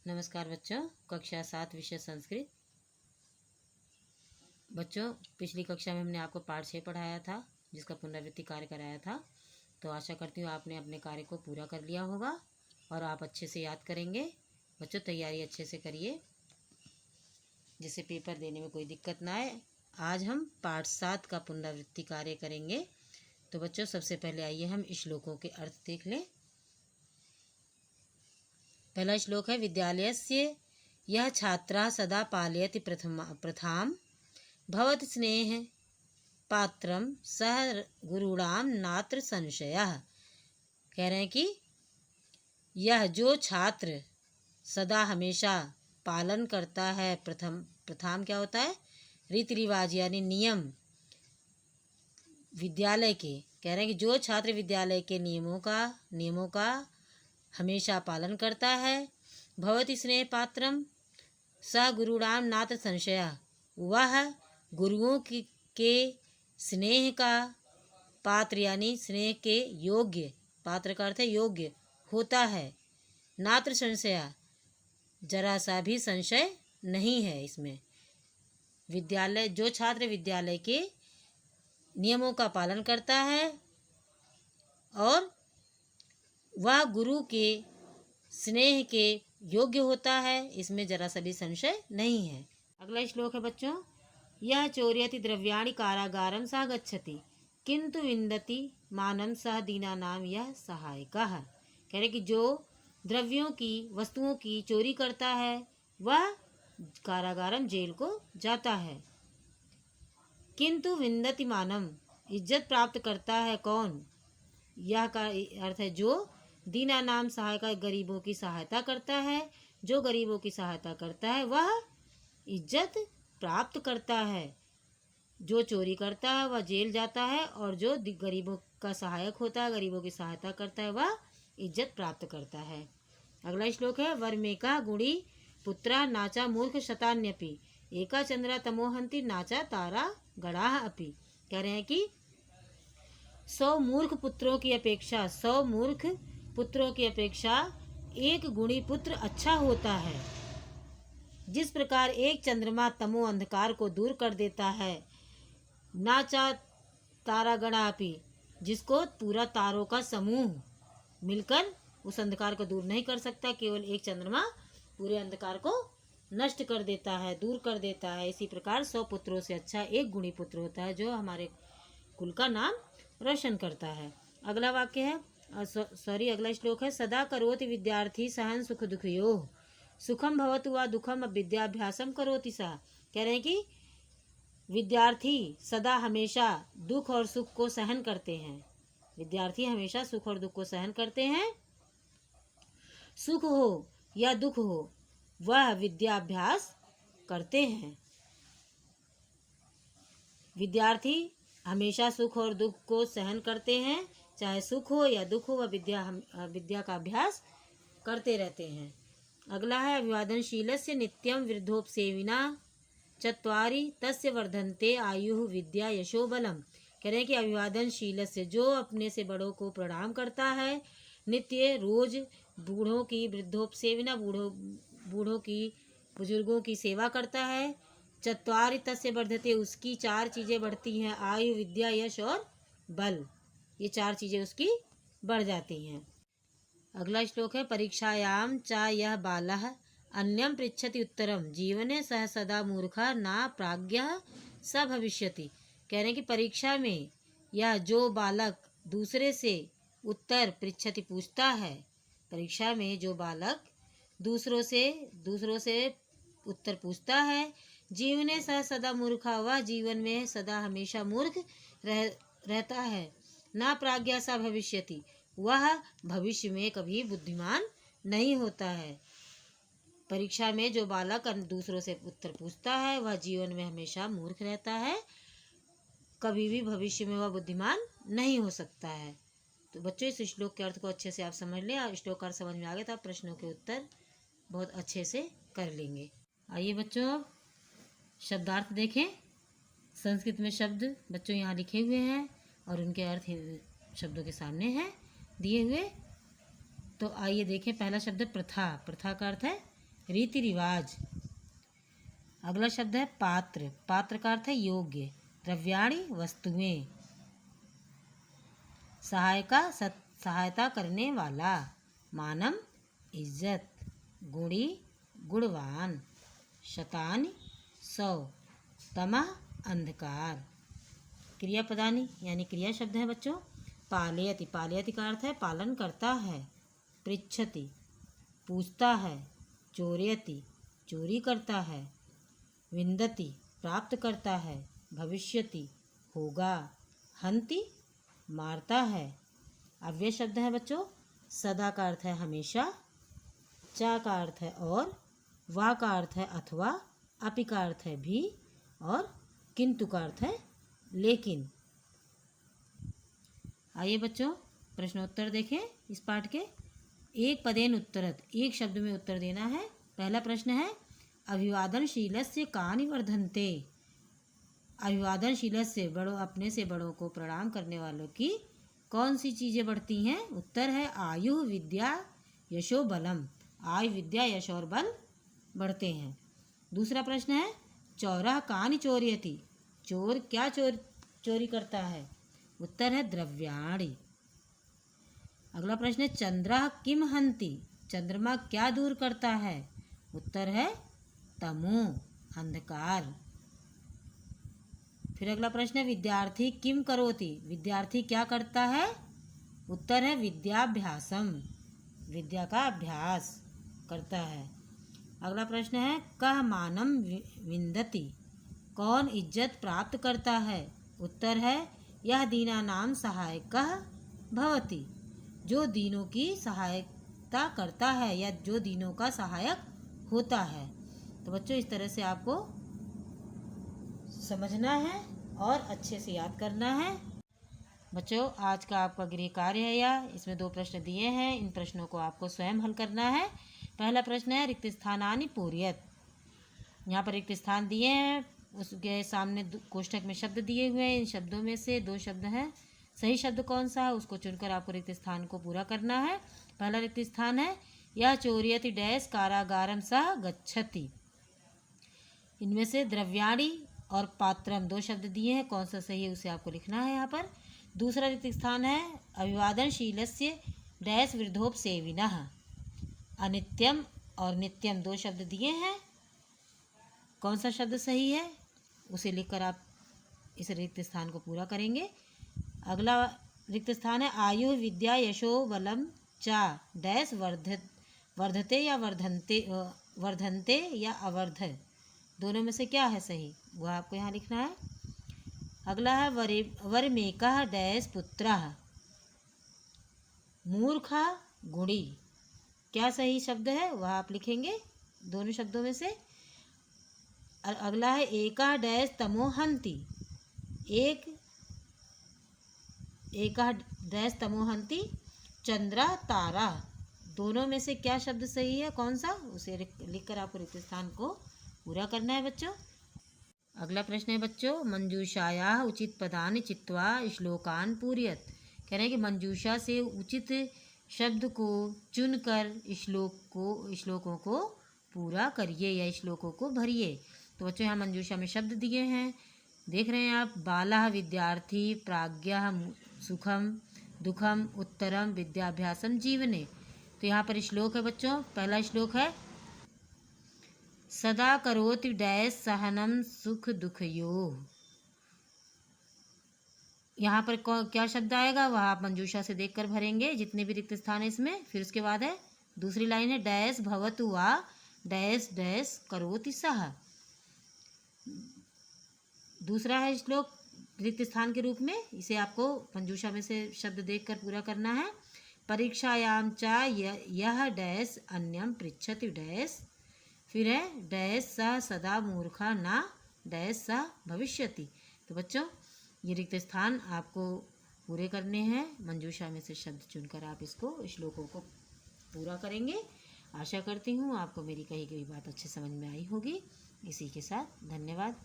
नमस्कार बच्चों, कक्षा 7 विषय संस्कृत। बच्चों, पिछली कक्षा में हमने आपको पाठ 6 पढ़ाया था, जिसका पुनरावृत्ति कार्य कराया था। तो आशा करती हूँ आपने अपने कार्य को पूरा कर लिया होगा और आप अच्छे से याद करेंगे। बच्चों, तैयारी अच्छे से करिए, जिससे पेपर देने में कोई दिक्कत ना आए। आज हम पाठ 7 का पुनरावृत्ति कार्य करेंगे। तो बच्चों, सबसे पहले आइए हम श्लोकों के अर्थ देख लें। पहला श्लोक है, विद्यालयस्य यह छात्रा सदा पालयति प्रथाम भवति स्नेह पात्रम सह गुरुणाम नात्र संशयः। कह रहे हैं कि यह जो छात्र सदा हमेशा पालन करता है प्रथाम क्या होता है? रीति रिवाज यानी नियम विद्यालय के। कह रहे हैं कि जो छात्र विद्यालय के नियमों का हमेशा पालन करता है, भवति स्नेह पात्रम स गुरुणाम नात्र संशय, वह गुरुओं के स्नेह का पात्र यानी स्नेह के योग्य, पात्र का अर्थ है योग्य होता है। नात्र संशय, जरा सा भी संशय नहीं है इसमें। विद्यालय जो छात्र विद्यालय के नियमों का पालन करता है और वह गुरु के स्नेह के योग्य होता है, इसमें जरा सा भी संशय नहीं है। अगला श्लोक है बच्चों, यह चोरयति द्रव्याणि कारागारम सह गच्छति किंतु विंदति मानम सह दीनानाम यह सहायकः। कह रहे कि जो द्रव्यों की वस्तुओं की चोरी करता है वह कारागारम जेल को जाता है। किंतु विंदति मानम, इज्जत प्राप्त करता है कौन? यह का अर्थ है जो दीना नाम सहायका, गरीबों की सहायता करता है। जो गरीबों की सहायता करता है वह इज्जत प्राप्त करता है। जो चोरी करता है वह जेल जाता है और जो गरीबों का सहायक होता है, गरीबों की सहायता करता है, वह इज्जत प्राप्त करता है। अगला श्लोक है, वर्मेका गुणी पुत्रा नाचा मूर्ख शतान्यपि एका चंद्रा तमोहंति नाचा तारा गणाः अपि। कह रहे हैं कि 100 मूर्ख पुत्रों की अपेक्षा एक गुणी पुत्र अच्छा होता है। जिस प्रकार एक चंद्रमा तमो अंधकार को दूर कर देता है, नाचा तारागणापि, जिसको पूरा तारों का समूह मिलकर उस अंधकार को दूर नहीं कर सकता, केवल एक चंद्रमा पूरे अंधकार को नष्ट कर देता है, दूर कर देता है। इसी प्रकार 100 पुत्रों से अच्छा एक गुणी पुत्र होता है, जो हमारे कुल का नाम रोशन करता है। अगला वाक्य है, अगला श्लोक है, सदा करोति विद्यार्थी सहन सुख दुखयोः सुखम भवतु वा दुखम विद्याभ्यासम करोति सा। कह रहे हैं कि विद्यार्थी सदा हमेशा दुख और सुख को सहन करते हैं। विद्यार्थी हमेशा सुख और दुख को सहन करते हैं। सुख हो या दुख हो, वह विद्याभ्यास करते हैं। विद्यार्थी हमेशा सुख और दुख को सहन करते हैं, चाहे सुख हो या दुख हो, वह विद्या का अभ्यास करते रहते हैं। अगला है, अभिवादनशीलस्य नित्यम वृद्धोपसेविना चत्वारि तस्य वर्धन्ते आयुः विद्या यशो बलम। कह रहे हैं कि अभिवादनशीलस्य, जो अपने से बड़ों को प्रणाम करता है, नित्य रोज बूढ़ों की वृद्धोपसेविना, बूढ़ों की बुजुर्गों की सेवा करता है। चत्वारि तस्य वर्धते, उसकी 4 चीज़ें बढ़ती हैं, आयु विद्या यश और बल। ये 4 चीज़ें उसकी बढ़ जाती हैं। अगला श्लोक है, परीक्षायाम च यह बालः अन्यम पृच्छति उत्तरम जीवने सह सदा मूर्खा ना प्राज्ञः स भविष्यति। कह रहे हैं कि परीक्षा में यह जो बालक दूसरे से उत्तर पृच्छति पूछता है, परीक्षा में जो बालक दूसरों से उत्तर पूछता है, जीवने सह सदा मूर्खा, वह जीवन में सदा हमेशा मूर्ख रहता है। ना प्राज्ञा सा भविष्यति, वह भविष्य में कभी बुद्धिमान नहीं होता है। परीक्षा में जो बालक दूसरों से उत्तर पूछता है वह जीवन में हमेशा मूर्ख रहता है, कभी भी भविष्य में वह बुद्धिमान नहीं हो सकता है। तो बच्चों, इस श्लोक के अर्थ को अच्छे से आप समझ लें और श्लोक का अर्थ समझ में आ गया तो आप प्रश्नों के उत्तर बहुत अच्छे से कर लेंगे। आइए बच्चों, शब्दार्थ देखें। संस्कृत में शब्द बच्चों यहाँ लिखे हुए हैं और उनके अर्थ शब्दों के सामने हैं दिए हुए। तो आइए देखें, पहला शब्द प्रथा। प्रथा का अर्थ है रीति रिवाज। अगला शब्द है पात्र। पात्र का अर्थ है योग्य। द्रव्याणि वस्तुएं। सहायता करने वाला। मानम इज्जत। गुणी गुणवान। शतानि 100। तमः अंधकार। क्रियापदानी यानी क्रिया शब्द है बच्चों। पालयति। पालयति का अर्थ है पालन करता है। पृच्छति पूछता है। चोरयति चोरी करता है। विन्दति प्राप्त करता है। भविष्यति होगा। हन्ति मारता है। अव्यय शब्द है बच्चों। सदा का अर्थ है हमेशा। चा का अर्थ है और। वा का अर्थ है अथवा। अपि का अर्थ है भी और किंतु का अर्थ है लेकिन। आइए बच्चों प्रश्नोत्तर देखें इस पाठ के। एक पदेन उत्तरत। एक शब्द में उत्तर देना है। पहला प्रश्न है अभिवादनशीलस्य कानि वर्धन्ते। अभिवादनशीलस्य बड़ों अपने से बड़ों को प्रणाम करने वालों की कौन सी चीज़ें बढ़ती हैं। उत्तर है आयु विद्या यशो बलम। आयु विद्या यश और बल बढ़ते हैं। दूसरा प्रश्न है चौरः कानि चोरयति। चोर क्या चोरी करता है। उत्तर है द्रव्याणि। अगला प्रश्न है चंद्रः किम हन्ति। चंद्रमा क्या दूर करता है। उत्तर है तमो अंधकार। फिर अगला प्रश्न है विद्यार्थी किम करोति। विद्यार्थी क्या करता है। उत्तर है विद्याभ्यासम। विद्या का अभ्यास करता है। अगला प्रश्न है कः मानम विन्दति। कौन इज्जत प्राप्त करता है। उत्तर है यह दीनानां सहायकः भवति। जो दीनों की सहायता करता है या जो दीनों का सहायक होता है। तो बच्चों इस तरह से आपको समझना है और अच्छे से याद करना है। बच्चों आज का आपका गृह कार्य है यह। इसमें 2 प्रश्न दिए हैं। इन प्रश्नों को आपको स्वयं हल करना है। पहला प्रश्न है रिक्त स्थानानि पूरयत। यहाँ पर रिक्त स्थान दिए हैं। उसके सामने कोष्ठक में शब्द दिए हुए हैं। इन शब्दों में से 2 शब्द हैं। सही शब्द कौन सा है उसको चुनकर आपको रिक्त स्थान को पूरा करना है। पहला रिक्त स्थान है यह चोरयति डैश कारागारम सह गच्छति। इनमें से द्रव्याणि और पात्रम 2 शब्द दिए हैं। कौन सा सही है उसे आपको लिखना है यहाँ पर। दूसरा रिक्त स्थान है अभिवादनशीलस्य डैश वृद्धोपसेविनः। अनित्यम और नित्यम 2 शब्द दिए हैं। कौन सा शब्द सही है उसे लिखकर आप इस रिक्त स्थान को पूरा करेंगे। अगला रिक्त स्थान है आयु विद्या यशो बलम चा डैश वर्धते या वर्धनते या अवर्ध। दोनों में से क्या है सही वह आपको यहाँ लिखना है। अगला है वरमेकः डैश पुत्रः मूर्खा गुणी। क्या सही शब्द है वह आप लिखेंगे दोनों शब्दों में से। अगला है एकः डैश तमो हन्ति। एकः डैश तमो हन्ति चंद्रा तारा। दोनों में से क्या शब्द सही है कौन सा उसे लिखकर आपको रिक्त स्थान को पूरा करना है बच्चों। अगला प्रश्न है बच्चों मंजूषायाः उचित पदानि चित्वा श्लोकान् पूरयत। कह रहे हैं कि मंजूषा से उचित शब्द को चुनकर श्लोकों को पूरा करिए या श्लोकों को भरिए। तो बच्चों यहाँ मंजूषा में शब्द दिए हैं देख रहे हैं आप। बालः विद्यार्थी प्राज्ञः सुखम दुखम उत्तरम विद्याभ्यासम जीवने। तो यहाँ पर श्लोक है बच्चों। पहला श्लोक है सदा करोति डैश सहनम सुख दुखयोः। यहाँ पर क्या शब्द आएगा वह आप मंजूषा से देखकर भरेंगे जितने भी रिक्त स्थान है इसमें। फिर उसके बाद है दूसरी लाइन है डैश भवतु वा डैश डैश करोति सः। दूसरा है श्लोक रिक्त स्थान के रूप में। इसे आपको मंजूषा में से शब्द देखकर पूरा करना है। परीक्षायां च यह डैश अन्यम पृच्छति डैश। फिर है डैश सह सदा मूर्खा ना डैश सह भविष्यति। तो बच्चों ये रिक्त स्थान आपको पूरे करने हैं। मंजूषा में से शब्द चुनकर आप इसको श्लोकों को पूरा करेंगे। आशा करती हूँ आपको मेरी कही गई बात अच्छे समझ में आई होगी। इसी के साथ धन्यवाद।